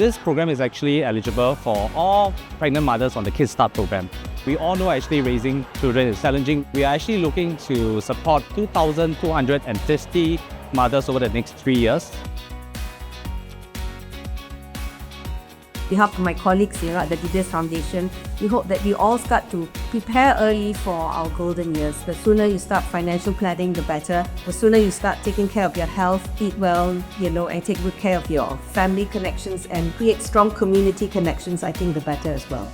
this program is actually eligible for all pregnant mothers on the KidSTART program. We all know actually raising children is challenging. We are actually looking to support 2,250 mothers over the next 3 years. On behalf of my colleagues here at the DBS Foundation, we hope that we all start to prepare early for our golden years. The sooner you start financial planning, the better. The sooner you start taking care of your health, eat well, and take good care of your family connections and create strong community connections, I think the better as well.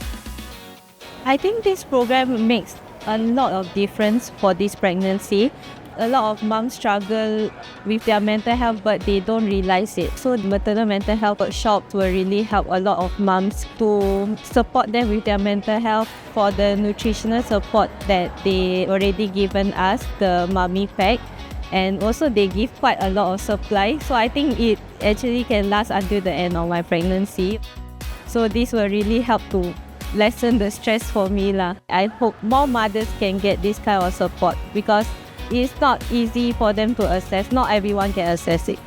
I think this program makes a lot of difference for this pregnancy. A lot of moms struggle with their mental health, but they don't realize it. So the maternal mental health workshops will really help a lot of moms to support them with their mental health. For the nutritional support that they already given us, the Mommy Pack, and also they give quite a lot of supply. So I think it actually can last until the end of my pregnancy. So this will really help to lessen the stress for me lah. I hope more mothers can get this kind of support because it's not easy for them to access. Not everyone can access it.